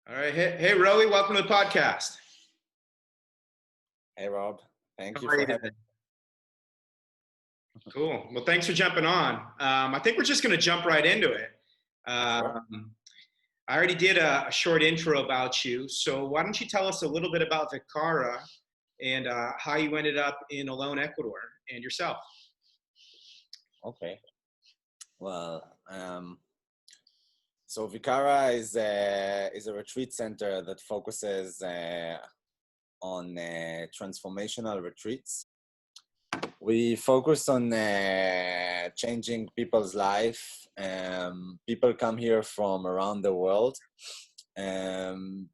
All right. Hey, Roey, welcome to the podcast. Hey, Rob. Thank How you are for you having today? me. Cool. Well, thanks for jumping on. I think we're just going to jump right into it. Sure. I already did a short intro about you. So why don't you tell us a little bit about Vikara and how you ended up in Alone, Ecuador, and yourself? Okay. Well, so Vikara is a retreat center that focuses on transformational retreats. We focus on changing people's life. People come here from around the world, and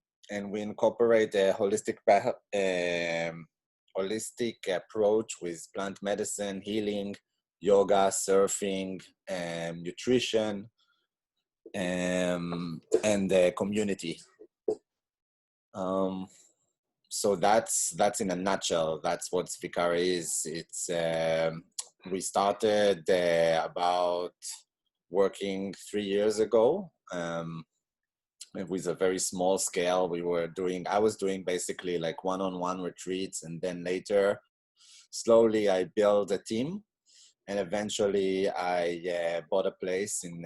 we incorporate a holistic approach with plant medicine, healing, yoga, surfing, nutrition, and community. So that's in a nutshell. That's what Vikara is. It's we started about working 3 years ago. It was a very small scale. I was doing basically like one-on-one retreats, and then later, slowly I built a team, and eventually I bought a place in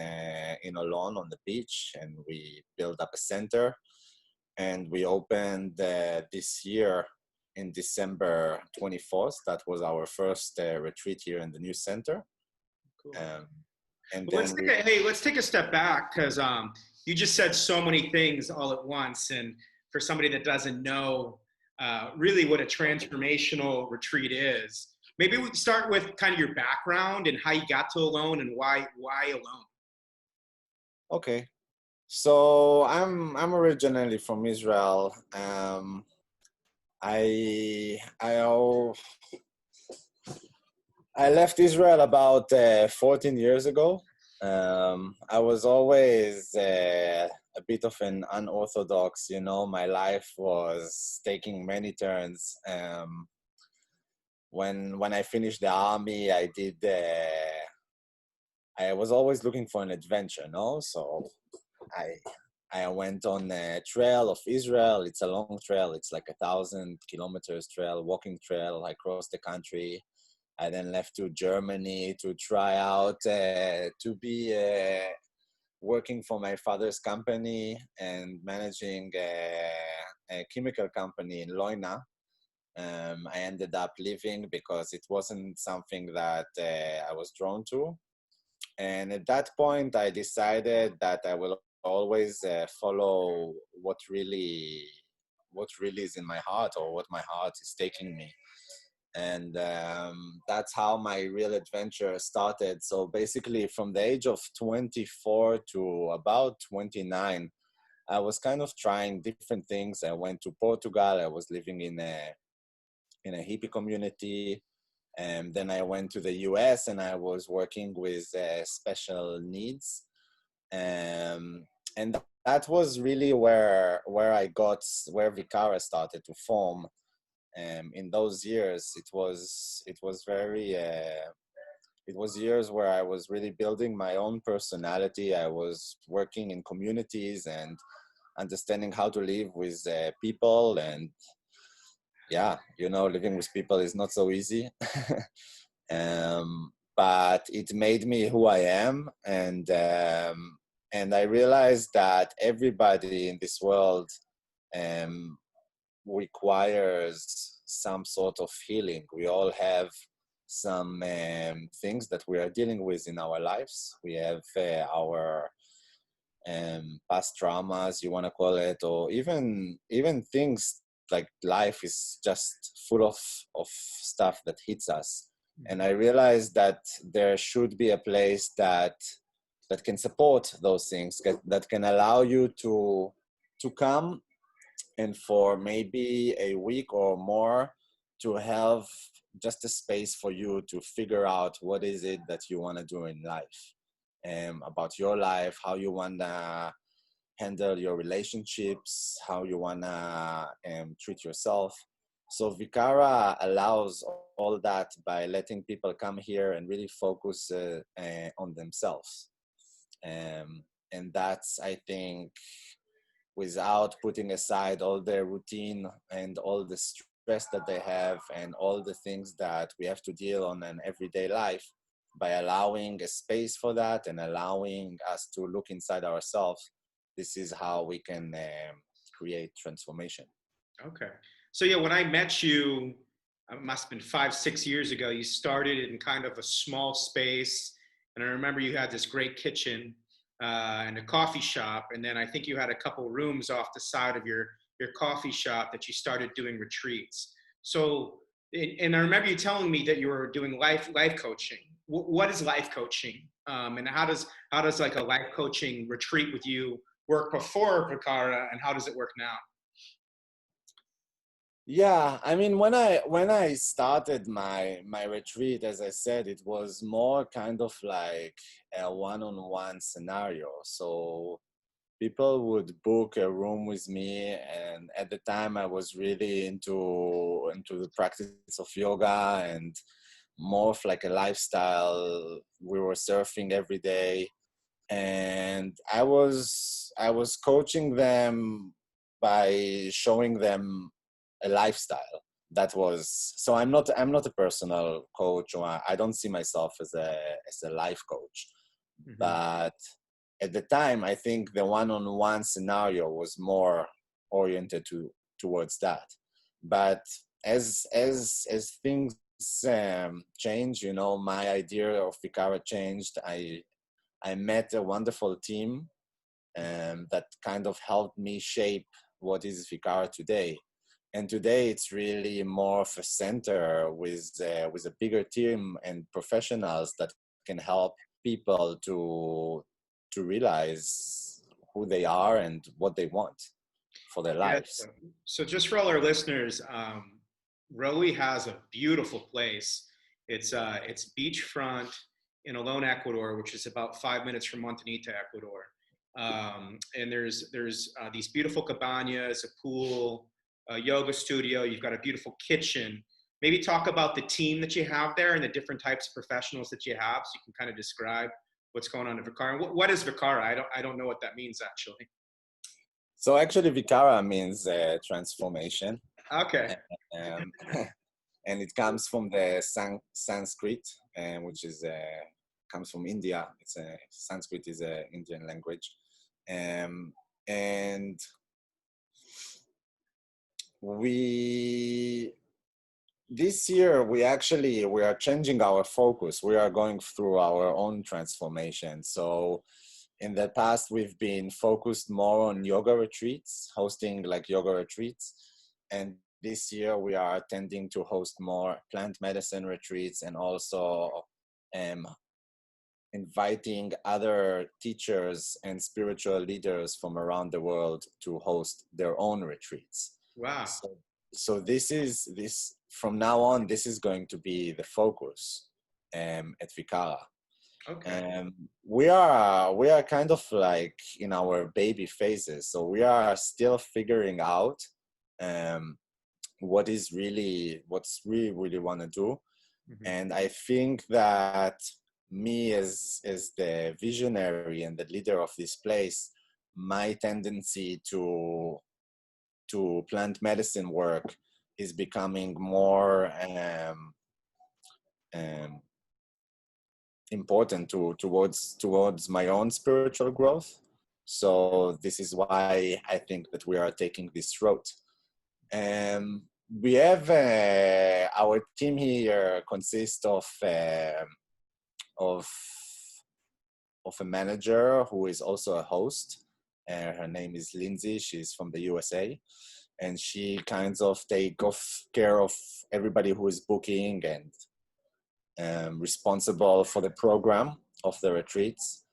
Olon on the beach, and we built up a center. And we opened this year in December 24th. That was our first retreat here in the new center. Cool. And well, then let's take a step back, because you just said so many things all at once. And for somebody that doesn't know really what a transformational retreat is, maybe we start with kind of your background and how you got to Alone and why Alone. Okay. So I'm originally from Israel. I left Israel about 14 years ago. I was always a bit of an unorthodox, my life was taking many turns. When I finished the army, I was always looking for an adventure, so I went on a trail of Israel. It's a long trail. It's like 1,000 kilometers trail, walking trail across the country. I then left to Germany to try out to be working for my father's company and managing a chemical company in Leuna. I ended up leaving because it wasn't something that I was drawn to. And at that point, I decided that I will always follow what really is in my heart, or what my heart is taking me. And that's how my real adventure started. So basically, from the age of 24 to about 29, I was kind of trying different things. I went to Portugal. I was living in a hippie community. And then I went to the US, and I was working with special needs. And that was really where Vikara started to form. In those years, it was years where I was really building my own personality. I was working in communities and understanding how to live with people. And living with people is not so easy. But it made me who I am. And I realized that everybody in this world requires some sort of healing. We all have some things that we are dealing with in our lives. We have our past traumas, you want to call it, or even things like life is just full of stuff that hits us. And I realized that there should be a place that can support those things, that can allow you to come, and for maybe a week or more, to have just a space for you to figure out what is it that you want to do in life, about your life, how you want to handle your relationships, how you want to treat yourself. So Vikara allows all that by letting people come here and really focus on themselves. And that's, I think, without putting aside all their routine and all the stress that they have and all the things that we have to deal on an everyday life, by allowing a space for that and allowing us to look inside ourselves. This is how we can create transformation. Okay. So yeah, when I met you, it must have been 5, 6 years ago, you started in kind of a small space. And I remember you had this great kitchen and a coffee shop. And then I think you had a couple rooms off the side of your coffee shop that you started doing retreats. So, and I remember you telling me that you were doing life coaching. What is life coaching? And how does like a life coaching retreat with you work before Vikara, and how does it work now? Yeah, I mean, when I started my retreat, as I said, it was more kind of like a one-on-one scenario. So people would book a room with me, and at the time I was really into the practice of yoga and more of like a lifestyle. We were surfing every day, and I was coaching them by showing them a lifestyle. That was, so I'm not a personal coach, or I don't see myself as a life coach. Mm-hmm. But at the time, I think the one-on-one scenario was more oriented towards that. But as things change, my idea of Vikara changed. I met a wonderful team that kind of helped me shape what is Vikara today. And today it's really more of a center with a bigger team and professionals that can help people to realize who they are and what they want for their Yeah. lives. So just for all our listeners, Roey has a beautiful place. It's beachfront in Alone, Ecuador, which is about 5 minutes from Montanita, Ecuador. And there's these beautiful cabanas, a pool, a yoga studio. You've got a beautiful kitchen. Maybe talk about the team that you have there and the different types of professionals that you have, so you can kind of describe what's going on in Vikara. What is Vikara? I don't know what that means actually. So actually, Vikara means transformation, Okay. um, and it comes from the Sanskrit, which is comes from India. Sanskrit is an Indian language, and we this year we are changing our focus. We are going through our own transformation. So in the past, we've been focused more on yoga retreats, hosting like yoga retreats. And this year we are tending to host more plant medicine retreats, and also um, inviting other teachers and spiritual leaders from around the world to host their own retreats. Wow. So this from now on, this is going to be the focus at Vikara. Okay. We are kind of like in our baby phases, so we are still figuring out um, what's really want to do. Hmm. And I think that me as the visionary and the leader of this place, my tendency to plant medicine work is becoming more um, important towards my own spiritual growth. So this is why I think that we are taking this road. We have our team here consists of of a manager who is also a host. Her name is Lindsay. She's from the USA, and she kind of take care of everybody who is booking and responsible for the program of the retreats.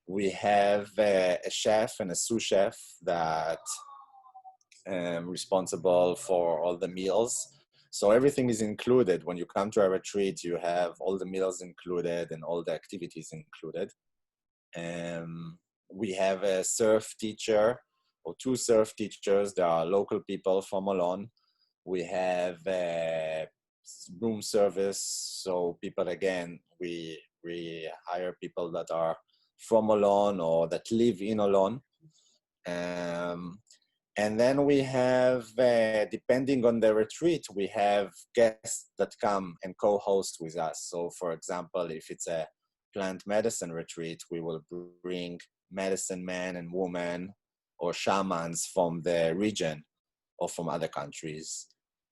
We have a chef and a sous chef that responsible for all the meals. So everything is included. When you come to a retreat, you have all the meals included and all the activities included. We have a surf teacher or two surf teachers. There are local people from Olon. We have room service. So people, again, we hire people that are from Olon or that live in Olon. And then we have, depending on the retreat, we have guests that come and co-host with us. So for example, if it's a plant medicine retreat, we will bring medicine men and women or shamans from the region or from other countries.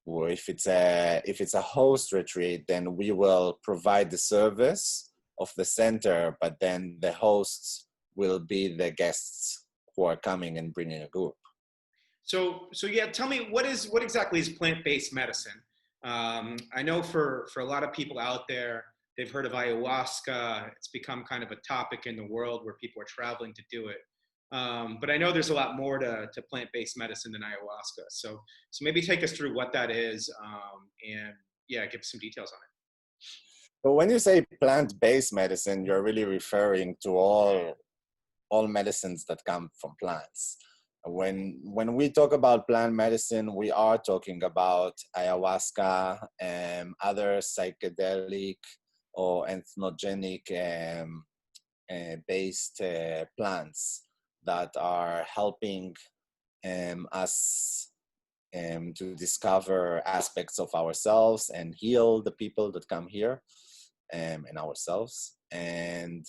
Or if it's a host retreat, then we will provide the service of the center, but then the hosts will be the guests who are coming and bringing a group. So yeah, tell me what exactly is plant-based medicine? I know for a lot of people out there, they've heard of ayahuasca. It's become kind of a topic in the world where people are traveling to do it. But I know there's a lot more to plant-based medicine than ayahuasca. So maybe take us through what that is, and yeah, give us some details on it. So when you say plant-based medicine, you're really referring to all medicines that come from plants. When we talk about plant medicine, we are talking about ayahuasca and other psychedelic or entheogenic based plants that are helping us to discover aspects of ourselves and heal the people that come here and ourselves. And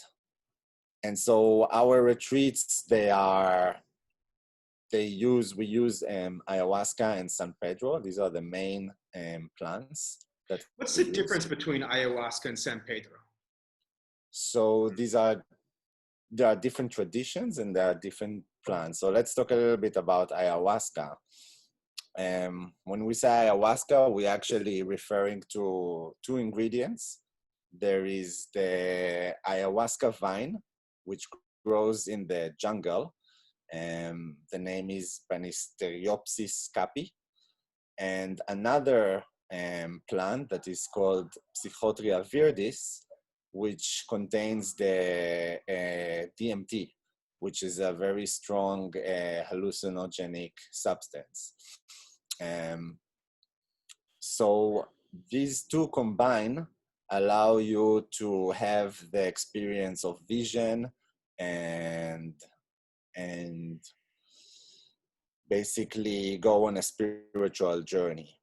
so our retreats, we use ayahuasca and San Pedro. These are the main plants that What's we the use. difference between ayahuasca and San Pedro? So there are different traditions and there are different plants. So let's talk a little bit about ayahuasca. When we say ayahuasca, we're actually referring to two ingredients. There is the ayahuasca vine, which grows in the jungle. The name is Panisteriopsis capi. And another plant that is called Psychotria viridis, which contains the DMT, which is a very strong hallucinogenic substance. So these two combine allow you to have the experience of vision and basically go on a spiritual journey.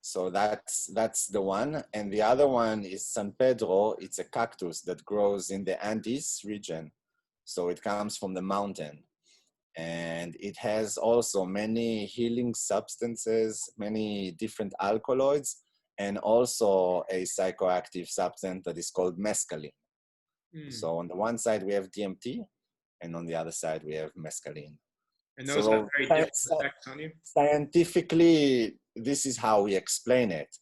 So that's the one. And the other one is San Pedro. It's a cactus that grows in the Andes region. So it comes from the mountain. And it has also many healing substances, many different alkaloids, and also a psychoactive substance that is called mescaline. So on the one side, we have DMT, and on the other side, we have mescaline. And those have very different effects on you? Scientifically, this is how we explain it.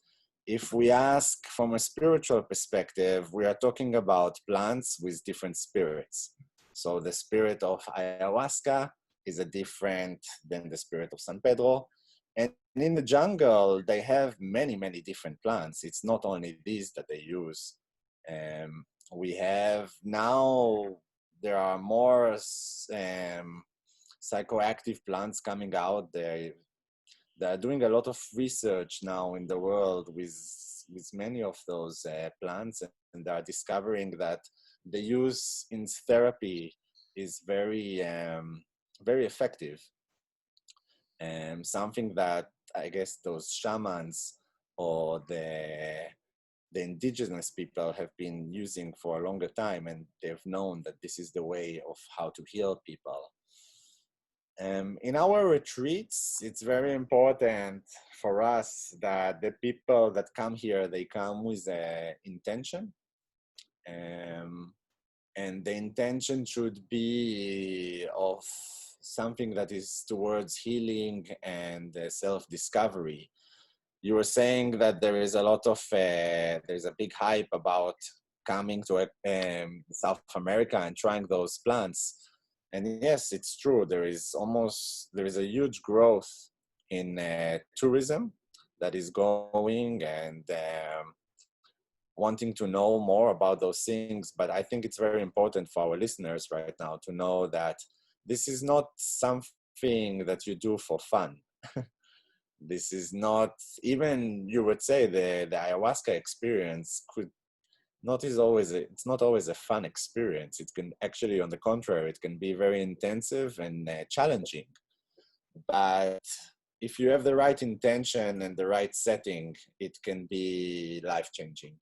If we ask from a spiritual perspective, we are talking about plants with different spirits. So the spirit of ayahuasca is a different than the spirit of San Pedro. And in the jungle, they have many, many different plants. It's not only these that they use. We have now, there are more psychoactive plants coming out. They're doing a lot of research now in the world with many of those plants, and they are discovering that the use in therapy is very, very effective. Something that I guess those shamans or the indigenous people have been using for a longer time, and they've known that this is the way of how to heal people. In our retreats, it's very important for us that the people that come here, they come with an intention. And the intention should be of something that is towards healing and self-discovery. You were saying that there is a lot of, there's a big hype about coming to South America and trying those plants. And yes, it's true. There is a huge growth in tourism that is going and wanting to know more about those things. But I think it's very important for our listeners right now to know that this is not something that you do for fun. This is not, even you would say the ayahuasca experience it's not always a fun experience. It can actually, on the contrary, it can be very intensive and challenging. But if you have the right intention and the right setting, it can be life-changing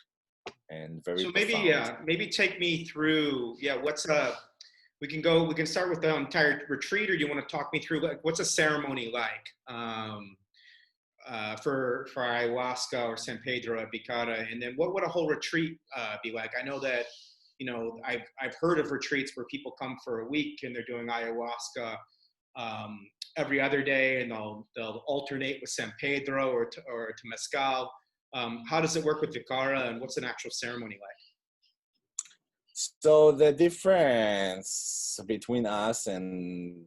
and very So maybe, profound. maybe take me through, we can start with the entire retreat, or do you want to talk me through, like, what's a ceremony like? For ayahuasca or San Pedro at Vikara, and then what would a whole retreat be like? I know that, I've heard of retreats where people come for a week and they're doing ayahuasca um, every other day, and they'll alternate with San Pedro or to mezcal. How does it work with Vikara, and what's an actual ceremony like? So the difference between us and,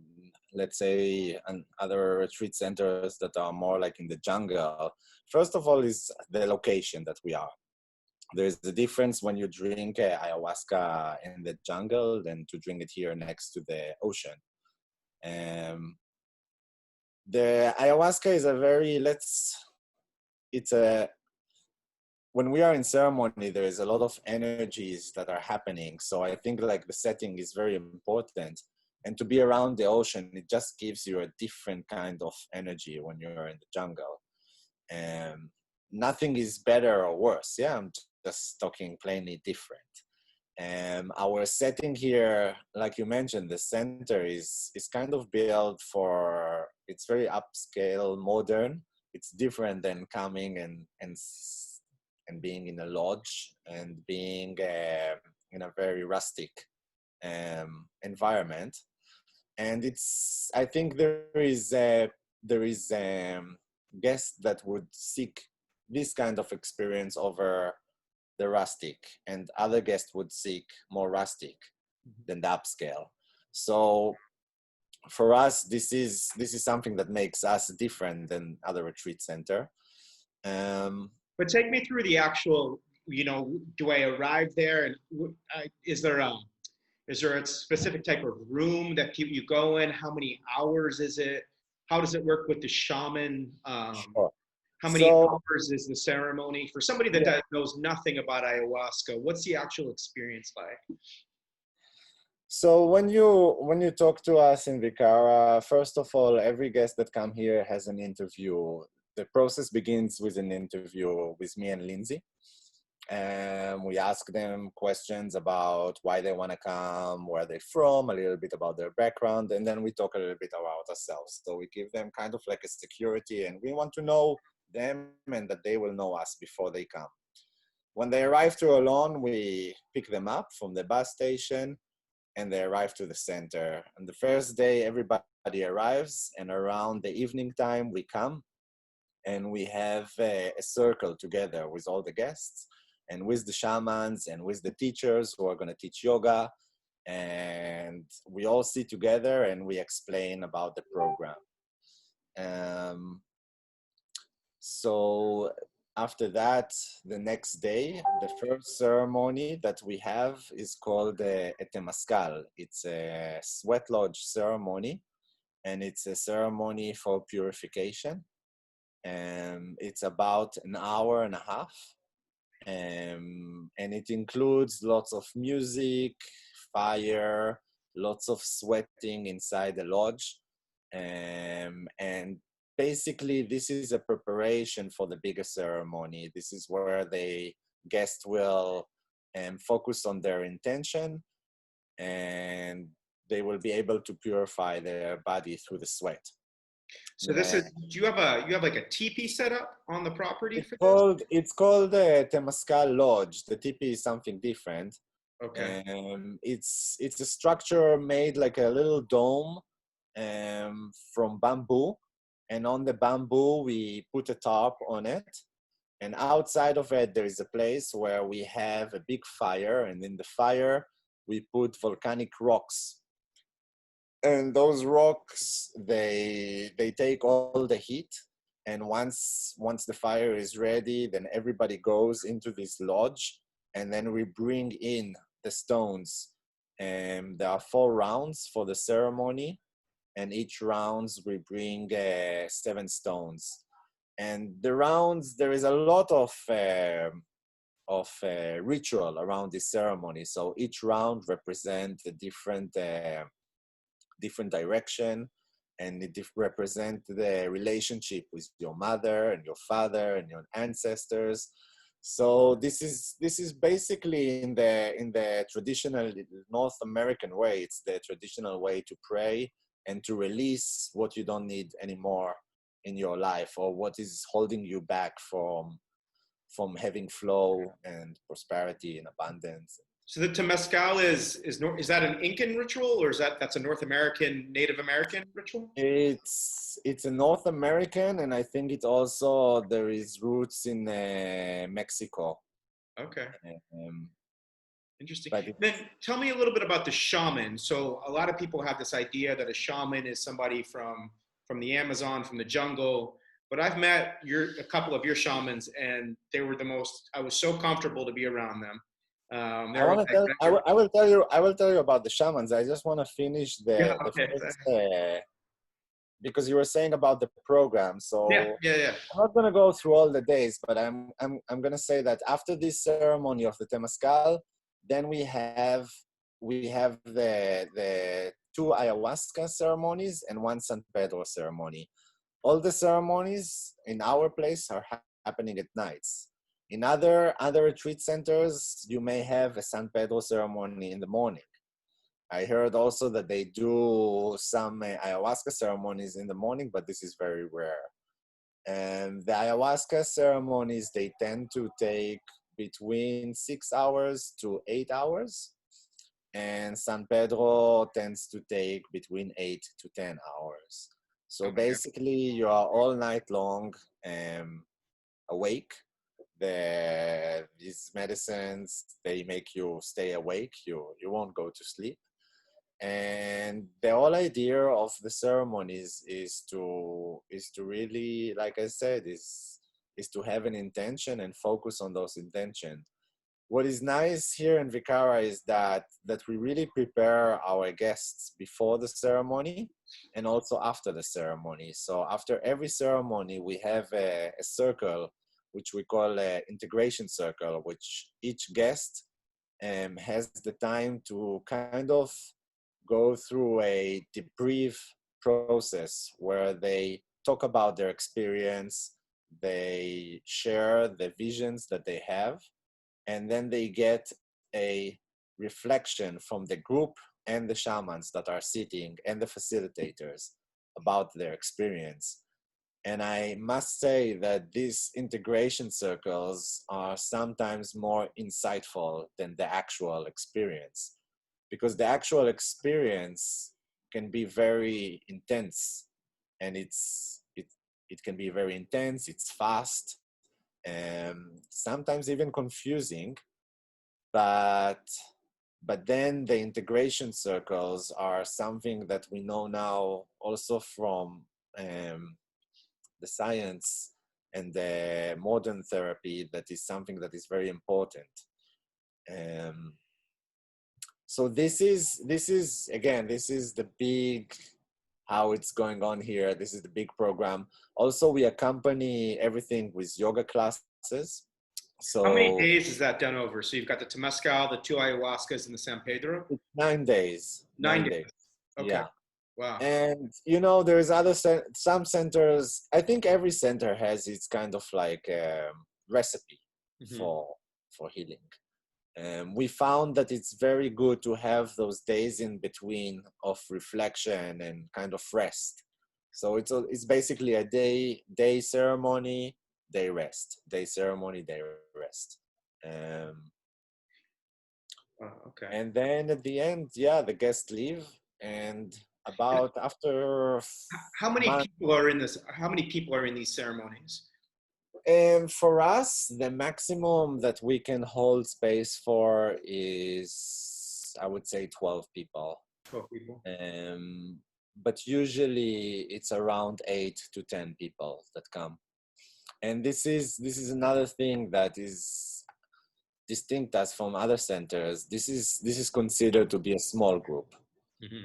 let's say, and other retreat centers that are more like in the jungle, first of all, is the location that we are. There's the difference when you drink ayahuasca in the jungle than to drink it here next to the ocean. Um, the ayahuasca is a very, it's a, when we are in ceremony, there is a lot of energies that are happening. So I think like the setting is very important. And to be around the ocean, it just gives you a different kind of energy when you're in the jungle. And nothing is better or worse. Yeah, I'm just talking plainly different. Our setting here, like you mentioned, the center is kind of built for, it's very upscale, modern. It's different than coming and being in a lodge and being in a very rustic environment. And it's, I think there is guests that would seek this kind of experience over the rustic, and other guests would seek more rustic than the upscale. So for us, this is something that makes us different than other retreat center. But take me through the actual, do I arrive there, and is there a specific type of room that you go in? How many hours is it? How does it work with the shaman? Sure. How many So hours is the ceremony? For somebody that yeah. knows nothing about ayahuasca, what's the actual experience like? So when you talk to us in Vikara, first of all, every guest that come here has an interview. The process begins with an interview with me and Lindsay. And we ask them questions about why they want to come, where they're from, a little bit about their background, and then we talk a little bit about ourselves. So we give them kind of like a security, and we want to know them and that they will know us before they come. When they arrive to Olon, we pick them up from the bus station and they arrive to the center. On the first day, everybody arrives, and around the evening time, we come and we have a circle together with all the guests and with the shamans and with the teachers who are going to teach yoga. And we all sit together and we explain about the program. So after that, the next day, the first ceremony that we have is called a temazcal. It's a sweat lodge ceremony, and it's a ceremony for purification. It's about an hour and a half. And it includes lots of music, fire, lots of sweating inside the lodge. And basically, this is a preparation for the bigger ceremony. This is where the guest will focus on their intention, and they will be able to purify their body through the sweat. So this is, do you have like a teepee set up on the property for this? It's called the Temazcal Lodge. The teepee is something different. Okay. It's a structure made like a little dome from bamboo, and on the bamboo we put a tarp on it, and outside of it there is a place where we have a big fire, and in the fire we put volcanic rocks. And those rocks, they take all the heat, and once the fire is ready, then everybody goes into this lodge, and then we bring in the stones. And there are 4 rounds for the ceremony, and each rounds we bring 7 stones. And the rounds, there is a lot of ritual around this ceremony. So each round represents a different direction, and it represents the relationship with your mother and your father and your ancestors. So this is basically in the traditional North American way. It's the traditional way to pray and to release what you don't need anymore in your life, or what is holding you back from having flow and prosperity and abundance. So the Temescal is that an Incan ritual, or that's a North American, Native American ritual? It's a North American, and I think it also there is roots in Mexico. Okay. Um, Interesting. but Then tell me a little bit about the shaman. So a lot of people have this idea that a shaman is somebody from the Amazon, from the jungle. But I've met a couple of your shamans, and they were I was so comfortable to be around them. I want to tell. I will tell you about the shamans. I just want to finish Yeah, the okay. first, because you were saying about the program. So Yeah. I'm not gonna go through all the days, but I'm gonna say that after this ceremony of the Temazcal, then we have the two ayahuasca ceremonies and one San Pedro ceremony. All the ceremonies in our place are happening at nights. In other retreat centers, you may have a San Pedro ceremony in the morning. I heard also that they do some ayahuasca ceremonies in the morning, but this is very rare. And the ayahuasca ceremonies, they tend to take between 6 hours to 8 hours. And San Pedro tends to take between 8 to 10 hours. So basically, you are all night long awake. These medicines, they make you stay awake. You won't go to sleep. And the whole idea of the ceremonies is to really, like I said, is to have an intention and focus on those intentions. What is nice here in Vikara is that we really prepare our guests before the ceremony and also after the ceremony. So after every ceremony, we have a circle, which we call an integration circle, which each guest has the time to kind of go through a debrief process where they talk about their experience, they share the visions that they have, and then they get a reflection from the group and the shamans that are sitting and the facilitators about their experience. And I must say that these integration circles are sometimes more insightful than the actual experience, because the actual experience can be very intense, and it can be very intense, it's fast, sometimes even confusing, but then the integration circles are something that we know now also from the science and the modern therapy, that is something that is very important. So this is the big, how it's going on here. This is the big program. Also, we accompany everything with yoga classes. So how many days is that done over? So you've got the Temescal, the two ayahuascas, and the San Pedro? 9 days. 9 days. Okay. Yeah. Wow. And there's some centers. I think every center has its kind of like recipe for healing. We found that it's very good to have those days in between of reflection and kind of rest. So it's basically a day ceremony, day rest, day ceremony, day rest. Okay. And then at the end, the guests leave, and about after how many people are in this? How many people are in these ceremonies? And for us, the maximum that we can hold space for is, I would say, 12 people. 12 people. But usually it's around 8 to 10 people that come. And this is another thing that is distinct us from other centers. This is considered to be a small group.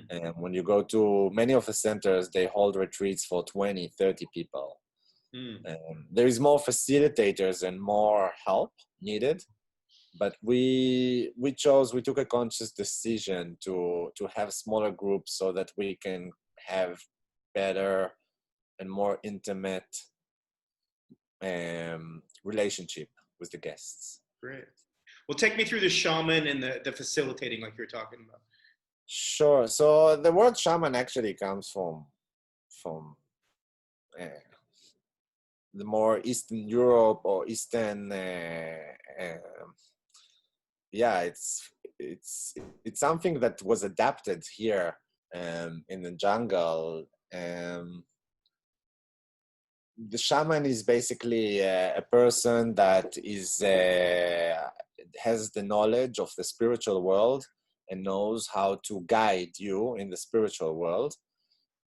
And when you go to many of the centers, they hold retreats for 20, 30 people. There is more facilitators and more help needed. But we took a conscious decision to have smaller groups so that we can have better and more intimate relationship with the guests. Great. Well, take me through the shaman and the facilitating, like you were talking about. Sure. So the word shaman actually comes from uh, the more Eastern Europe or Eastern. Yeah, it's something that was adapted here in the jungle. The shaman is basically a person that is has the knowledge of the spiritual world and knows how to guide you in the spiritual world,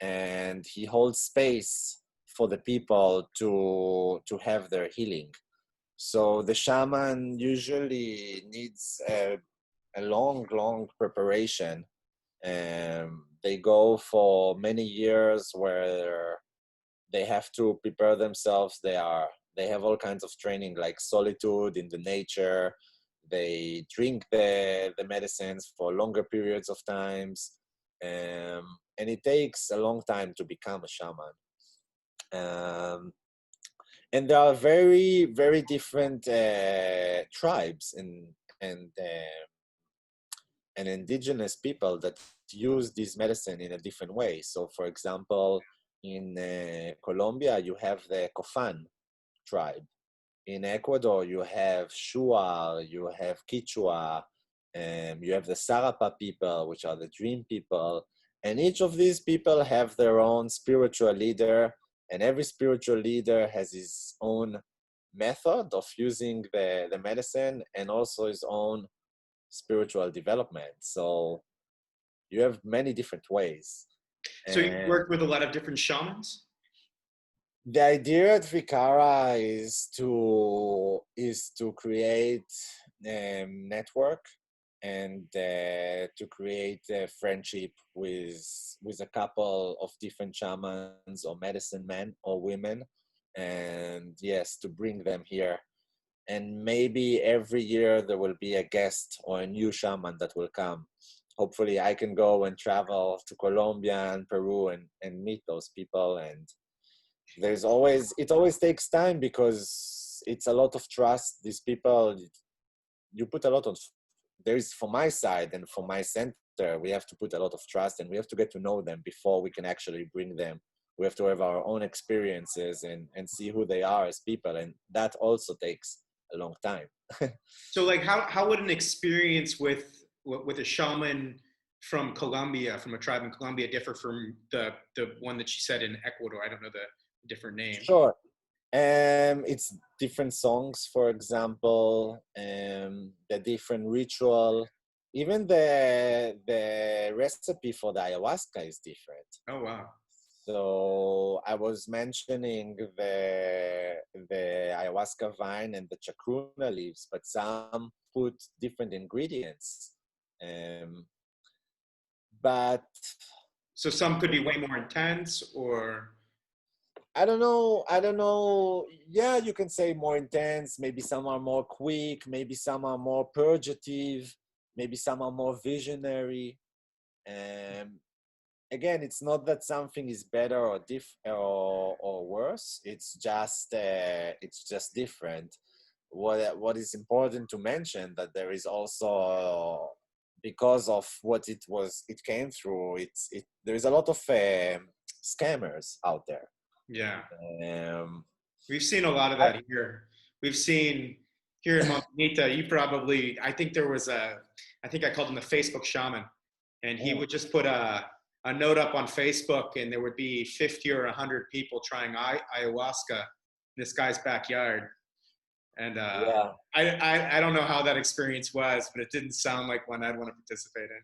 and he holds space for the people to have their healing. So the shaman usually needs a long preparation. They go for many years where they have to prepare themselves. They have all kinds of training, like solitude in the nature. They drink the medicines for longer periods of times, and it takes a long time to become a shaman. Um, and there are very different tribes and indigenous people that use this medicine in a different way. So, for example, in Colombia, you have the Cofan tribe. In Ecuador, you have Shuar, you have Quichua, you have the Sarapa people, which are the dream people. And each of these people have their own spiritual leader, and every spiritual leader has his own method of using the medicine and also his own spiritual development. So you have many different ways. So you And worked with a lot of different shamans? the idea at Vikara is to create a network and to create a friendship with a couple of different shamans or medicine men or women, and yes, to bring them here. And maybe every year there will be a guest or a new shaman that will come. Hopefully I can go and travel to Colombia and Peru and meet those people. And it always takes time because it's a lot of trust. These people, you put a lot of, there is, from my side and from my center, we have to put a lot of trust, and we have to get to know them before we can actually bring them. We have to have our own experiences and see who they are as people. And that also takes a long time. So like how would an experience with a shaman from Colombia, from a tribe in Colombia, differ from the one that she said in Ecuador? I don't know the different name. Sure. It's different songs, for example, the different ritual, even the recipe for the ayahuasca is different. Oh wow. So I was mentioning the ayahuasca vine and the chacruna leaves, but some put different ingredients. But So some could be way more intense, or I don't know. I don't know. Yeah, you can say more intense. Maybe some are more quick. Maybe some are more purgative. Maybe some are more visionary. Um, Again, it's not that something is better or worse. It's just different. What is important to mention that there is also, because of what it came through. There is a lot of scammers out there. yeah. Um, We've seen a lot of that here. We've seen here in Montanita, I think there was I think I called him the Facebook shaman, and he would just put a note up on Facebook, and there would be 50 or 100 people trying ayahuasca in this guy's backyard. And yeah, I don't know how that experience was, but it didn't sound like one I'd want to participate in.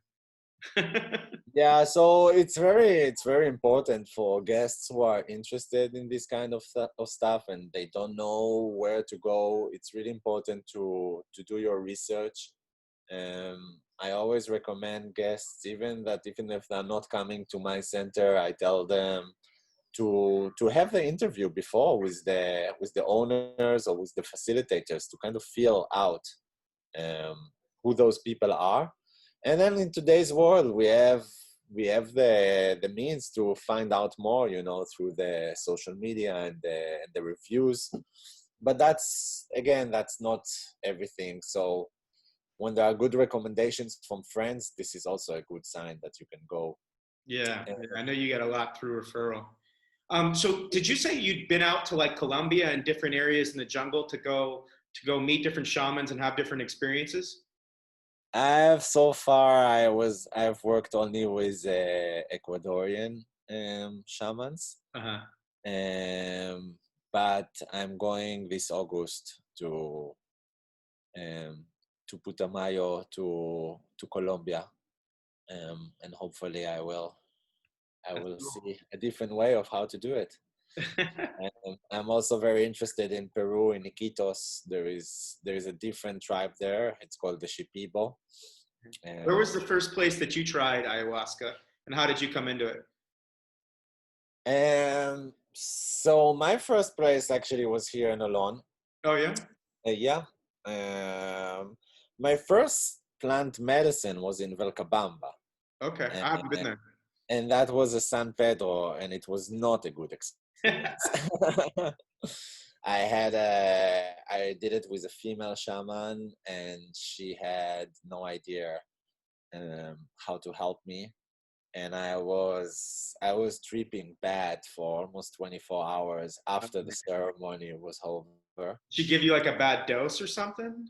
yeah. So it's very important for guests who are interested in this kind of stuff and they don't know where to go. It's really important to do your research. I always recommend guests, even if they're not coming to my center, I tell them to have the interview before with the owners or with the facilitators to kind of feel out who those people are. And then in today's world, we have the means to find out more, you know, through the social media and the reviews. But that's not everything. So when there are good recommendations from friends, this is also a good sign that you can go. Yeah, I know you got a lot through referral. So did you say you'd been out to like Colombia and different areas in the jungle to go meet different shamans and have different experiences? I've worked only with Ecuadorian shamans, Uh-huh. um, but I'm going this August um, to Putumayo to Colombia, and hopefully I That's will cool. see a different way of how to do it. And I'm also very interested in Peru, in Iquitos. There is a different tribe there. It's called the Shipibo. Where was Um, the first place that you tried ayahuasca, and how did you come into it? so my first place actually was here in Olon. Oh yeah. Yeah. Um, my first plant medicine was in Vilcabamba, Okay, and, I haven't been there. and that was a San Pedro, and it was not a good experience. I did it with a female shaman, and she had no idea how to help me, and I was tripping bad for almost 24 hours after the ceremony was over. She give you like a bad dose or something?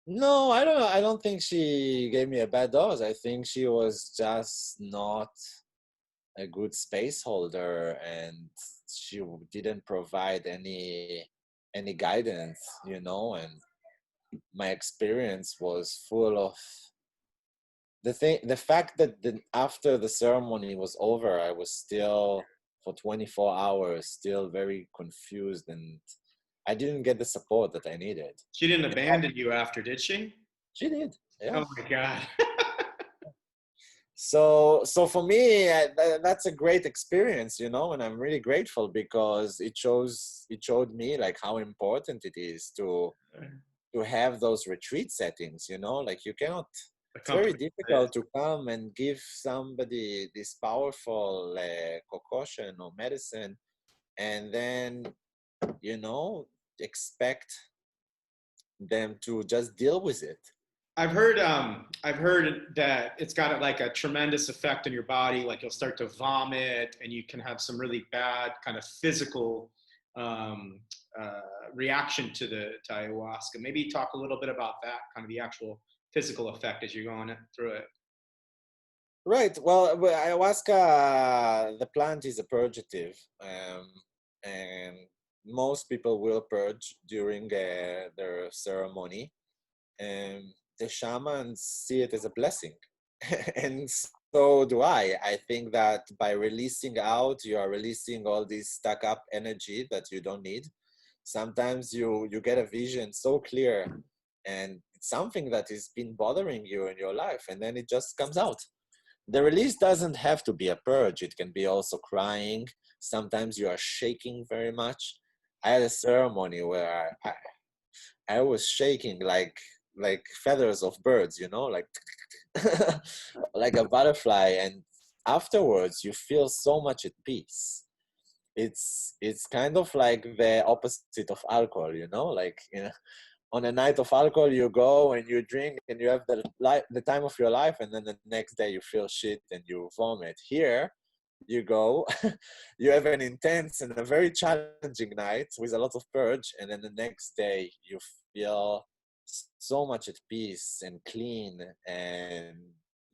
No, I don't know. I don't think she gave me a bad dose. I think she was just not a good space holder, and she didn't provide any guidance, you know. And my experience was full of the fact that after the ceremony was over, I was still for 24 hours still very confused, and I didn't get the support that I needed. She didn't abandon you after, did she? She did, yeah. Oh my God. So for me, that's a great experience, you know, and I'm really grateful because it showed me like how important it is to have those retreat settings, you know. Like, you cannot, The it's very company. difficult to come and give somebody this powerful concoction or medicine, and then, you know, expect them to just deal with it. I've heard that it's got like a tremendous effect on your body. Like you'll start to vomit, and you can have some really bad kind of physical um, uh, reaction to to ayahuasca. Maybe talk a little bit about that, kind of the actual physical effect as you're going through it. Right. Well, ayahuasca, the plant is a purgative, and most people will purge during their ceremony. And the shamans see it as a blessing, and so do I. I think that by releasing out, you are releasing all this stuck up energy that you don't need. Sometimes you get a vision so clear, and it's something that has been bothering you in your life, and then it just comes out. The release doesn't have to be a purge. It can be also crying. Sometimes you are shaking very much. I had a ceremony where I was shaking like feathers of birds, you know, like like a butterfly. And afterwards, you feel so much at peace. It's kind of like the opposite of alcohol, you know, like, you know, on a night of alcohol, you go and you drink and you have the time of your life, and then the next day you feel shit and you vomit. Here, you go, you have an intense and a very challenging night with a lot of purge, and then the next day you feel so much at peace and clean, and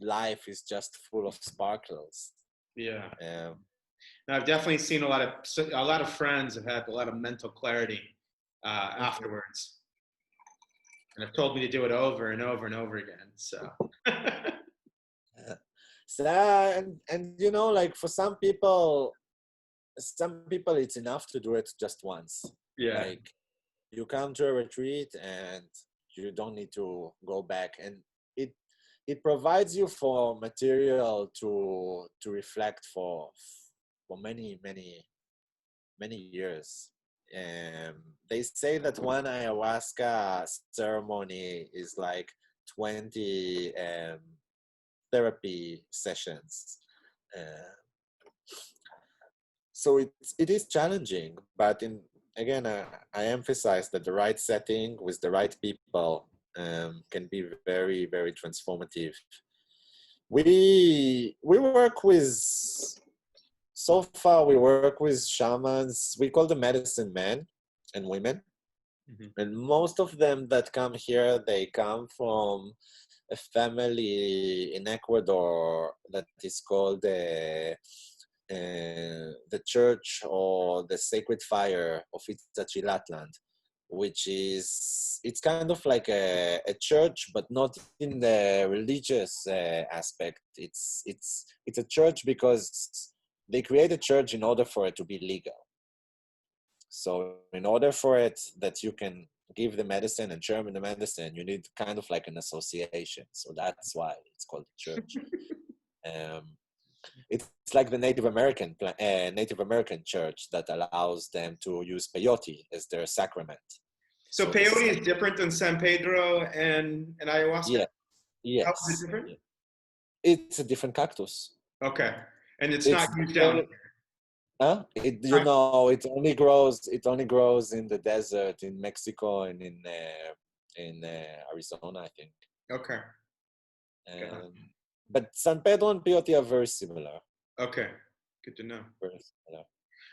life is just full of sparkles. Yeah, Um, and I've definitely seen a lot of friends have had a lot of mental clarity afterwards, and have told me to do it over and over and over again. So. so and you know, like, for some people it's enough to do it just once. Yeah. Like, you come to a retreat and you don't need to go back, and it it provides you for material to reflect for many years. they say that one ayahuasca ceremony is like 20 therapy sessions. Uh, so it is challenging, but again, I emphasize that the right setting with the right people can be very, very transformative. We work with, so far we work with shamans. We call them medicine men and women. Mm-hmm. And most of them that come here, they come from a family in Ecuador that is called the Church or the Sacred Fire of Itzachilatland, which is, it's kind of like a church, but not in the religious aspect. It's a church because they create a church in order for it to be legal. So in order for it that you can give the medicine and share the medicine, you need kind of like an association. So that's why it's called a church. It's like the Native American church that allows them to use peyote as their sacrament. So peyote is different than San Pedro and ayahuasca? Yeah. Yes. How is it different? It's a different cactus. Okay. And it's not used down. Huh? It only grows in the desert in Mexico and in Arizona, I think. Okay. But San Pedro and Peyote are very similar. Okay, good to know. Very similar.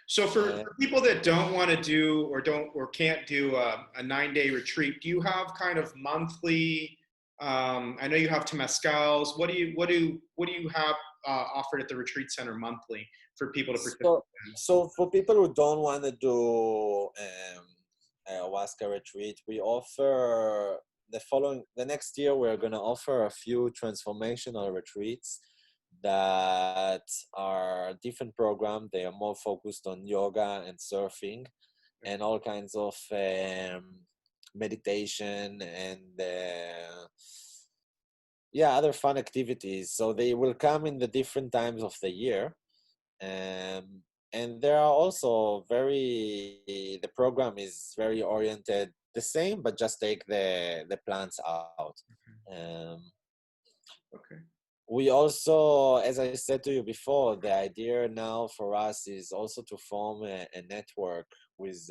So for people that don't want to do or can't do a 9-day retreat, do you have kind of monthly? I know you have temazcals. What do you have offered at the retreat center monthly for people to participate? So for people who don't want to do ayahuasca retreat, we offer the next year we're going to offer a few transformational retreats that are different program. They are more focused on yoga and surfing and all kinds of meditation and other fun activities. So they will come in the different times of the year. And there are also the program is very oriented the same, but just take the plants out. Okay. We also, as I said to you before, the idea now for us is also to form a network with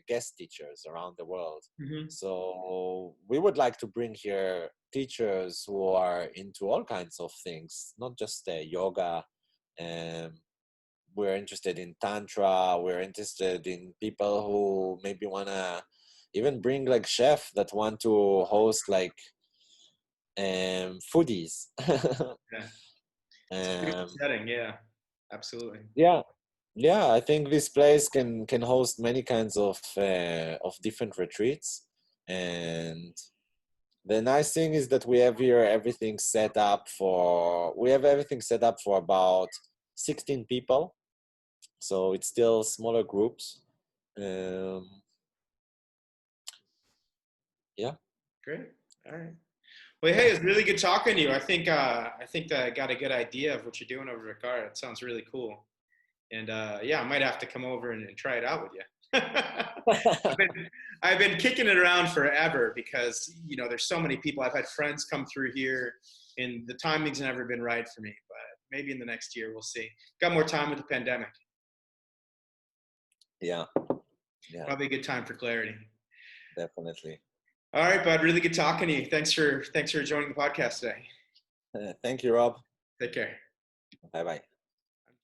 guest teachers around the world. Mm-hmm. So we would like to bring here teachers who are into all kinds of things, not just yoga. We're interested in Tantra. We're interested in people who maybe want to even bring like chefs that want to host like foodies. Setting, yeah, absolutely. Yeah, I think this place can host many kinds of different retreats, and the nice thing is that we have here everything set up for about 16 people, so it's still smaller groups. Yeah. Great. All right. Well, hey, it's really good talking to you. I think that I got a good idea of what you're doing over at Vikara. It sounds really cool. And I might have to come over and try it out with you. I've been kicking it around forever because, there's so many people. I've had friends come through here and the timing's never been right for me, but maybe in the next year, we'll see. Got more time with the pandemic. Yeah. Probably a good time for clarity. Definitely. All right, bud. Really good talking to you. Thanks for joining the podcast today. Thank you, Rob. Take care. Bye-bye.